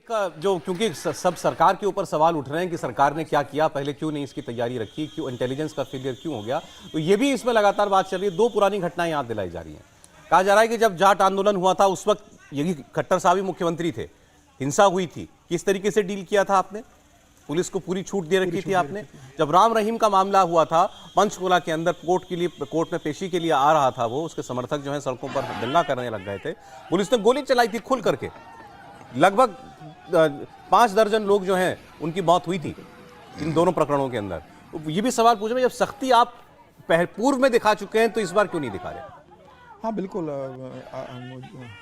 जो क्योंकि सब सरकार के ऊपर सवाल उठ रहे हैं कि सरकार ने क्या किया, पहले क्यों नहीं इसकी तैयारी रखी, क्यों इंटेलिजेंस का फेलियर क्यों हो गया, तो ये भी इसमें लगातार बात चल रही है। दो पुरानी घटनाएं याद दिलाई जा रही हैं। कहा जा रहा है कि जब जाट आंदोलन हुआ था उस वक्त यही खट्टर साहब ही मुख्यमंत्री थे, हिंसा हुई थी, किस तरीके से डील किया था आपने? पुलिस को पूरी छूट दे रखी थी आपने। जब राम रहीम का मामला हुआ था पंचकुला के अंदर, कोर्ट में पेशी के लिए आ रहा था वो, उसके समर्थक जो है सड़कों पर दंगा करने लग गए थे, पुलिस ने गोली चलाई थी खुल करके। लगभग 5 दर्जन लोग जो हैं उनकी मौत हुई थी इन दोनों प्रकरणों के अंदर। तो ये भी सवाल पूछ रहे हैं, जब सख्ती आप पूर्व में दिखा चुके हैं तो इस बार क्यों नहीं दिखा रहे? हाँ बिल्कुल,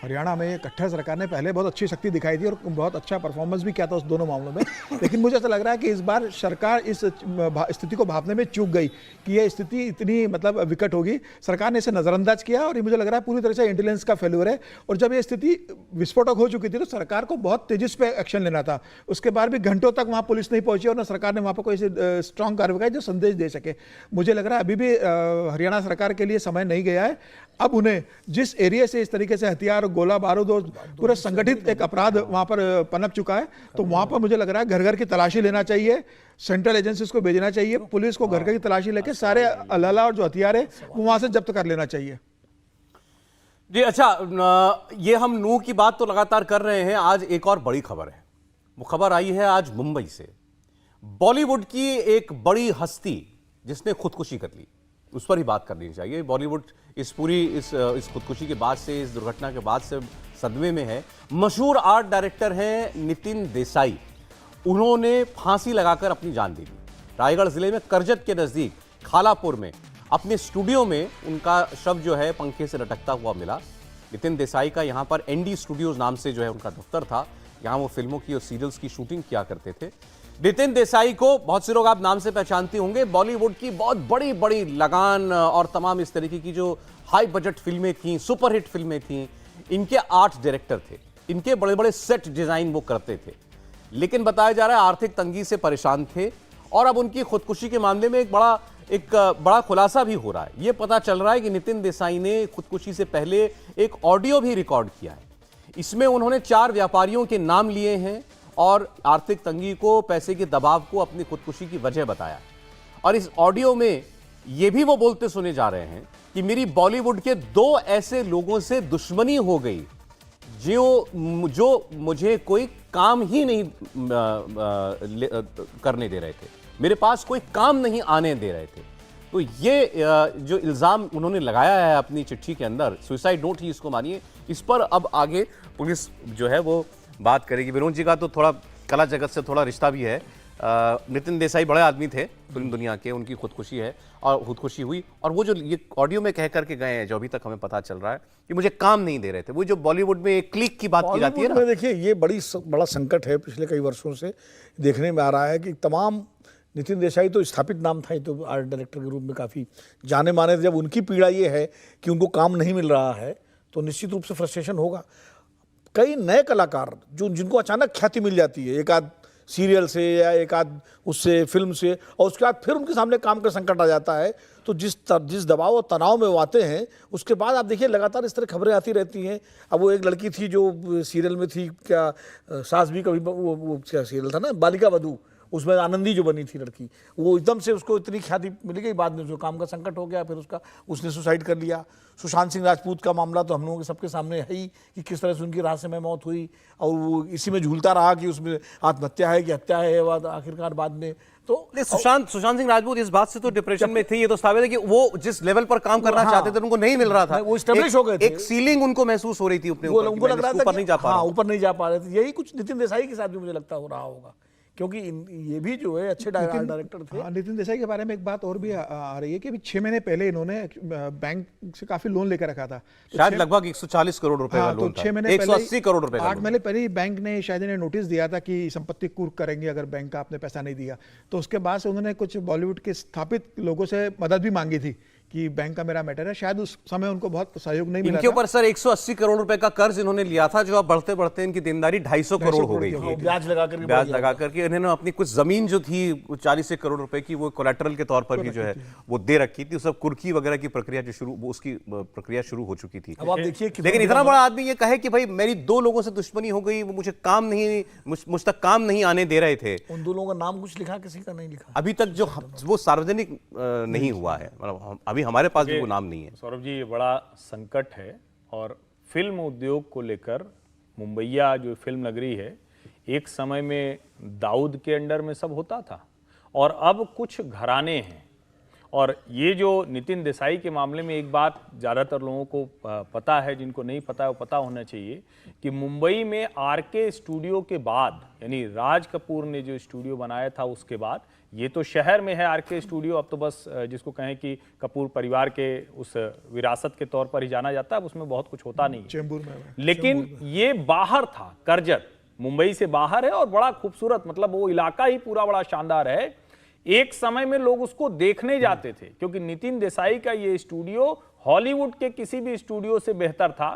हरियाणा में खट्टर सरकार ने पहले बहुत अच्छी शक्ति दिखाई थी और बहुत अच्छा परफॉर्मेंस भी किया था उस दोनों मामलों में। लेकिन मुझे ऐसा लग रहा है कि इस बार सरकार इस स्थिति को भांपने में चूक गई कि यह स्थिति इतनी मतलब विकट होगी। सरकार ने इसे नज़रअंदाज किया और ये मुझे लग रहा है पूरी तरह से इंटेलिजेंस का फेल्यूर है। और जब ये स्थिति विस्फोटक हो चुकी थी तो सरकार को बहुत तेजी से एक्शन लेना था। उसके बाद भी घंटों तक वहाँ पुलिस नहीं पहुंची और न सरकार ने वहाँ पर कोई स्ट्रॉन्ग कार्रवाई जो संदेश दे सके। मुझे लग रहा है अभी भी हरियाणा सरकार के लिए समय नहीं गया है। अब उन्हें जिस एरिया से इस तरीके से हथियार, गोला बारूद और पूरा संगठित एक अपराध वहां पर पनप चुका है, तो वहां पर मुझे लग रहा है घर घर की तलाशी लेना चाहिए, सेंट्रल एजेंसीज को भेजना चाहिए, पुलिस को घर घर की तलाशी लेके सारे अलाला और जो हथियार है वो वहां से जब्त कर लेना चाहिए। जी अच्छा, ये हम नूह की बात तो लगातार कर रहे हैं। आज एक और बड़ी खबर है, वो खबर आई है आज मुंबई से। बॉलीवुड की एक बड़ी हस्ती जिसने खुदकुशी कर ली, उस पर ही बात करनी चाहिए। बॉलीवुड इस खुदकुशी के बाद से, इस दुर्घटना के बाद से सदमे में है। मशहूर आर्ट डायरेक्टर हैं नितिन देसाई, उन्होंने फांसी लगाकर अपनी जान दे दी। रायगढ़ जिले में करजत के नजदीक खालापुर में अपने स्टूडियो में उनका शव जो है पंखे से लटकता हुआ मिला। नितिन देसाई का यहाँ पर एनडी स्टूडियोज नाम से जो है उनका दफ्तर था, यहाँ वो फिल्मों की और सीरियल्स की शूटिंग किया करते थे। नितिन देसाई को बहुत से लोग आप नाम से पहचानते होंगे, बॉलीवुड की बहुत बड़ी बड़ी लगान और तमाम इस तरीके की जो हाई बजट फिल्में थीं, सुपरहिट फिल्में थीं, इनके आर्ट डायरेक्टर थे। इनके बड़े बड़े सेट डिजाइन वो करते थे। लेकिन बताया जा रहा है आर्थिक तंगी से परेशान थे और अब उनकी खुदकुशी के मामले में एक बड़ा खुलासा भी हो रहा है। यह पता चल रहा है कि नितिन देसाई ने खुदकुशी से पहले एक ऑडियो भी रिकॉर्ड किया है। इसमें उन्होंने 4 व्यापारियों के नाम लिए हैं और आर्थिक तंगी को, पैसे के दबाव को अपनी खुदकुशी की वजह बताया। और इस ऑडियो में यह भी वो बोलते सुने जा रहे हैं कि मेरी बॉलीवुड के 2 ऐसे लोगों से दुश्मनी हो गई जो मुझे कोई काम ही नहीं करने दे रहे थे, मेरे पास कोई काम नहीं आने दे रहे थे। तो ये जो इल्ज़ाम उन्होंने लगाया है अपनी चिट्ठी के अंदर, सुसाइड नोट ही इसको मानिए, इस पर अब आगे पुलिस जो है वो बात करेगी। विनोद जी का तो थोड़ा कला जगत से थोड़ा रिश्ता भी है। नितिन देसाई बड़े आदमी थे फिल्म दुनिया के, उनकी खुदकुशी है और खुदकुशी हुई। और वो जो ये ऑडियो में कह करके गए हैं, जो अभी तक हमें पता चल रहा है कि मुझे काम नहीं दे रहे थे, वो जो बॉलीवुड में एक क्लिक की बात की जाती है ना। देखिए ये बड़ा संकट है, पिछले कई वर्षों से देखने में आ रहा है कि तमाम, नितिन देसाई तो स्थापित नाम था, तो आर्ट डायरेक्टर के रूप में काफ़ी जाने माने थे। जब उनकी पीड़ा ये है कि उनको काम नहीं मिल रहा है तो निश्चित रूप से फ्रस्ट्रेशन होगा। कई नए कलाकार जिनको अचानक ख्याति मिल जाती है, एक आध सीरियल से या एक आध उससे फिल्म से, और उसके बाद फिर उनके सामने काम का संकट आ जाता है, तो जिस दबाव और तनाव में वो आते हैं, उसके बाद आप देखिए लगातार इस तरह खबरें आती रहती हैं। अब वो एक लड़की थी जो सीरियल में थी, क्या सास भी कभी, वो क्या सीरियल था ना, बालिका वधू, उसमें आनंदी जो बनी थी लड़की, वो एकदम से उसको इतनी ख्याति मिल गई, बाद में उसको काम का संकट हो गया, फिर उसने सुसाइड कर लिया। सुशांत सिंह राजपूत का मामला तो हम लोगों के सबके सामने है ही कि किस तरह से उनकी रहस्यमय मौत हुई और वो इसी में झूलता रहा कि उसमें आत्महत्या है कि हत्या है, आखिरकार बाद में तो सुशांत सिंह राजपूत इस बात से तो डिप्रेशन में थे। ये तो साबित है कि वो जिस लेवल पर काम करना चाहते थे उनको नहीं मिल रहा था, वो स्टेब्लिश हो गए थे। एक सीलिंग उनको महसूस हो रही थी अपने ऊपर, उनको लग रहा था ऊपर नहीं जा पा रहे, ऊपर नहीं जा पा रहे थे। यही कुछ नितिन देसाई के साथ भी मुझे लगता हो रहा होगा, क्योंकि ये भी जो है अच्छे डायरेक्टर थे। हाँ, नितिन देसाई के बारे में एक बात और भी आ रही है कि अभी 6 महीने पहले इन्होंने बैंक से काफी लोन लेकर रखा था, तो शायद लगभग 140 करोड़ रुपए का लोन था। 6 महीने 180 करोड़ रुपए का 8 महीने पहले बैंक ने शायद इन्हें नोटिस दिया था कि संपत्ति कुर्क करेंगे अगर बैंक का आपने पैसा नहीं दिया। तो उसके बाद से उन्होंने कुछ बॉलीवुड के स्थापित लोगों से मदद भी मांगी थी कि बैंक का मेरा मैटर है, शायद उस समय उनको बहुत सहयोग नहीं मिला इनके ऊपर सर 180 करोड़ रुपए का कर्ज इन्होंने लिया था, जो अब बढ़ते बढ़ते इनकी देनदारी 250 करोड़ हो गई थी। ब्याज लगा करके ब्याज लगा करके इन्होंने अपनी कुछ जमीन जो थी 40 करोड़ रुपए की, वो कोलेटरल के तौर पर भी जो है वो दे रखी थी। सब कुर्की वगैरह की प्रक्रिया जो शुरू, उसकी प्रक्रिया शुरू हो चुकी थी। अब आप देखिए कि लेकिन इतना बड़ा आदमी ये कहे कि भाई मेरी 2 लोगों से दुश्मनी हो गई, वो मुझे काम नहीं, मुझ तक काम नहीं आने दे रहे थे। उन दो लोगों का नाम कुछ लिखा, किसी का नहीं लिखा अभी तक जो वो सार्वजनिक नहीं हुआ है, मतलब अभी हमारे पास भी वो नाम नहीं है। सौरभ जी, ये बड़ा संकट है और फिल्म उद्योग को लेकर मुंबईया जो फिल्म नगरी है, एक समय में दाऊद के अंडर में सब होता था और अब कुछ घराने हैं। और ये जो नितिन देसाई के मामले में एक बात ज़्यादातर लोगों को पता है, जिनको नहीं पता है वो पता होना चाहिए कि मुंबई में आरके स्टूडियो के बाद, यानी राज कपूर ने जो स्टूडियो बनाया था उसके बाद, ये तो शहर में है आरके स्टूडियो, अब तो बस जिसको कहें कि कपूर परिवार के उस विरासत के तौर पर ही जाना जाता है, उसमें बहुत कुछ होता नहीं है। चेंबूर में, लेकिन ये बाहर था, करजत मुंबई से बाहर है और बड़ा खूबसूरत, मतलब वो इलाका ही पूरा बड़ा शानदार है। एक समय में लोग उसको देखने जाते थे क्योंकि नितिन देसाई का ये स्टूडियो हॉलीवुड के किसी भी स्टूडियो से बेहतर था।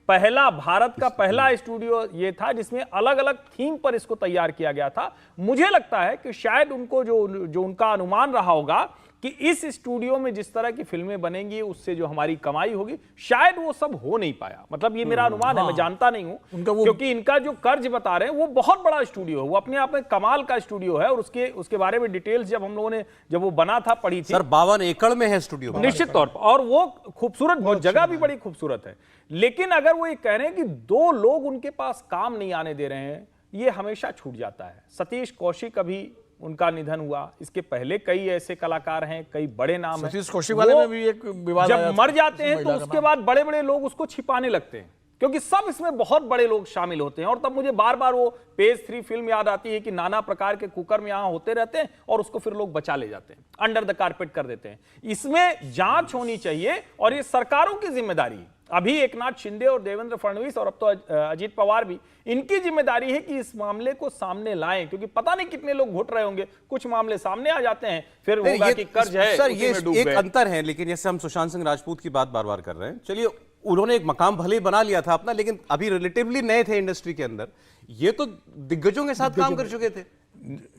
पहला, भारत का पहला स्टूडियो ये था जिसमें अलग अलग थीम पर इसको तैयार किया गया था। मुझे लगता है कि शायद उनको जो उनका अनुमान रहा होगा कि इस स्टूडियो में जिस तरह की फिल्में बनेंगी उससे जो हमारी कमाई होगी, शायद वो सब हो नहीं पाया। मतलब ये मेरा अनुमान है, मैं जानता नहीं हूं, क्योंकि इनका जो कर्ज बता रहे हैं वो बहुत बड़ा स्टूडियो है, वो अपने आप में कमाल का स्टूडियो है। और उसके बारे में डिटेल्स जब हम लोगों ने, जब वो बना था, पढ़ी थी। सर 52 एकड़ में है स्टूडियो, निश्चित तौर पर, और वो खूबसूरत, बहुत जगह भी बड़ी खूबसूरत है। लेकिन अगर वो ये कह रहे हैं कि 2 लोग उनके पास काम नहीं आने दे रहे हैं, ये हमेशा छूट जाता है। सतीश कौशिक, अभी उनका निधन हुआ, इसके पहले कई ऐसे कलाकार हैं, कई बड़े नाम हैं। सतीश कौशिक वाले में भी एक विवाद जब मर जाते हैं तो उसके बाद बड़े बड़े लोग उसको छिपाने लगते हैं, क्योंकि सब इसमें बहुत बड़े लोग शामिल होते हैं। और तब मुझे बार बार वो पेज 3 फिल्म याद आती है कि नाना प्रकार के कुकर्म यहां होते रहते हैं और उसको फिर लोग बचा ले जाते हैं, अंडर द कारपेट कर देते हैं। इसमें जांच होनी चाहिए और ये सरकारों की जिम्मेदारी है। अभी एकनाथ शिंदे और देवेंद्र फडणवीस और अब तो अजीत पवार भी, इनकी जिम्मेदारी है कि इस मामले को सामने लाएं, क्योंकि पता नहीं कितने लोग घुट रहे होंगे। कुछ मामले सामने आ जाते हैं, फिर होगा कि कर्ज है, सर उसी ये में डूब एक गए। अंतर है। लेकिन जैसे हम सुशांत सिंह राजपूत की बात बार बार कर रहे हैं, चलिए उन्होंने एक मकाम भले ही बना लिया था अपना, लेकिन अभी रिलेटिवली नए थे इंडस्ट्री के अंदर। ये तो दिग्गजों के साथ काम कर चुके थे।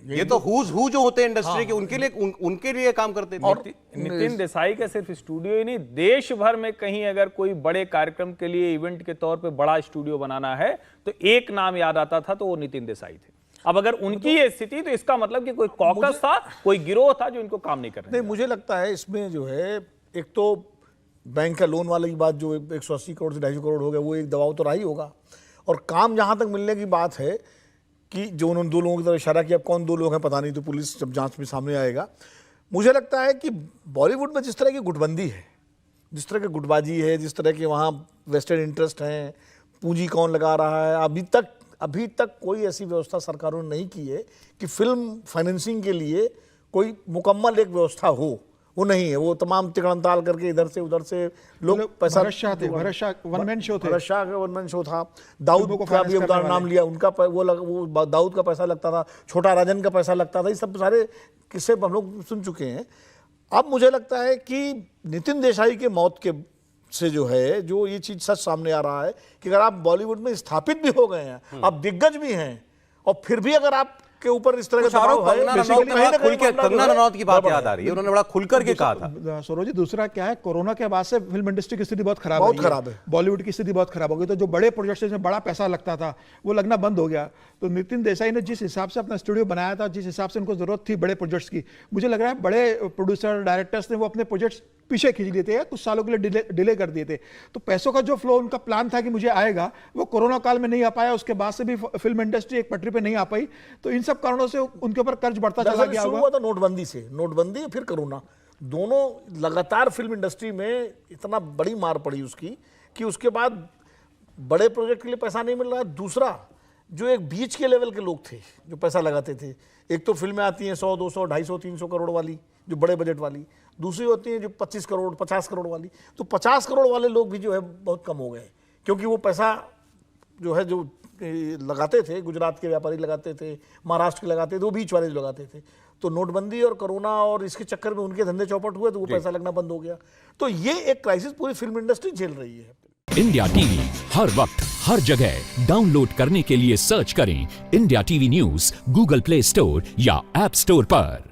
ये तो हुज हु जो होते हैं इंडस्ट्री के, उनके लिए काम करते थे। और नितिन देसाई का सिर्फ स्टूडियो ही नहीं, देश भर में कहीं अगर कोई बड़े कार्यक्रम के लिए इवेंट के तौर पे बड़ा स्टूडियो बनाना है तो एक नाम याद आता था, तो वो नितिन देसाई थे। अब अगर उनकी ये स्थिति, तो इसका मतलब कि कोई कॉकस था, कोई गिरोह था जो इनको काम नहीं कर रहे। नहीं, मुझे लगता है इसमें जो है, एक तो बैंक का लोन वाली बात जो 180 करोड़ से 250 करोड़ हो गया, वो एक दबाव तो रहा ही होगा। और काम जहां तक मिलने की बात है कि जो उन्होंने 2 लोगों की तरफ इशारा किया, कौन 2 लोग हैं पता नहीं, तो पुलिस जब जांच में सामने आएगा। मुझे लगता है कि बॉलीवुड में जिस तरह की गुटबंदी है, जिस तरह की गुटबाजी है, जिस तरह के वहाँ वेस्टेड इंटरेस्ट हैं, पूंजी कौन लगा रहा है, अभी तक कोई ऐसी व्यवस्था सरकारों ने नहीं की है कि फिल्म फाइनेंसिंग के लिए कोई मुकम्मल एक व्यवस्था हो। वो नहीं है। वो तमाम तिकड़मताल करके इधर से उधर से लोग पैसा, Bharat Shah one man show थे। भरत शाह का वन मैन शो था। दाऊद का भी उदाहरण नाम लिया, उनका वो दाऊद का पैसा लगता था, छोटा राजन का पैसा लगता था। ये सब सारे किस्से हम लोग सुन चुके हैं। अब मुझे लगता है कि नितिन देसाई के मौत के से जो है, जो ये चीज सच सामने आ रहा है कि अगर आप बॉलीवुड में स्थापित भी हो गए हैं, आप दिग्गज भी हैं, और फिर भी अगर आप के ऊपर इस तरह का दबाव है, कंगना रनौत की बात याद आ रही है, उन्होंने बड़ा खुलकर के कहा था। सौरभ जी, दूसरा क्या है, कोरोना के बाद से फिल्म इंडस्ट्री की स्थिति बहुत खराब है। बॉलीवुड की स्थिति बहुत खराब हो गई। तो जो बड़े प्रोजेक्ट्स में बड़ा पैसा लगता था वो लगना बंद हो गया। तो नितिन देसाई ने जिस हिसाब से अपना स्टूडियो बनाया था, जिस हिसाब से उनको जरूरत थी बड़े प्रोजेक्ट्स की, मुझे लग रहा है बड़े प्रोड्यूसर डायरेक्टर्स ने वो अपने प्रोजेक्ट्स पीछे खींच लिए थे, कुछ सालों के लिए डिले कर दिए थे। तो पैसों का जो फ्लो उनका प्लान था कि मुझे आएगा, वो कोरोना काल में नहीं आ पाया। उसके बाद से भी फिल्म इंडस्ट्री एक पटरी पे नहीं आ पाई। तो इन सब कारणों से उनके ऊपर कर्ज बढ़ता चला गया। शुरू हुआ था नोटबंदी से, नोटबंदी फिर कोरोना, दोनों लगातार फिल्म इंडस्ट्री में इतना बड़ी मार पड़ी उसकी कि उसके बाद बड़े प्रोजेक्ट के लिए पैसा नहीं मिल रहा। दूसरा, जो एक बीच के लेवल के लोग थे जो पैसा लगाते थे, एक तो फिल्में आती हैं 100, 200, 250, 300 करोड़ वाली, जो बड़े बजट वाली, दूसरी होती है जो 25 करोड़, 50 करोड़ वाली। तो 50 करोड़ वाले लोग भी जो है बहुत कम हो गए, क्योंकि वो पैसा जो है जो लगाते थे, गुजरात के व्यापारी लगाते थे, महाराष्ट्र के लगाते थे, वो बीच वाले लगाते थे। तो नोटबंदी और कोरोना और इसके चक्कर में उनके धंधे चौपट हुए तो वो पैसा लगना बंद हो गया। तो ये एक क्राइसिस पूरी फिल्म इंडस्ट्री झेल रही है। इंडिया टीवी हर वक्त हर जगह डाउनलोड करने के लिए सर्च करें India TV news Google play store या ऐप स्टोर पर।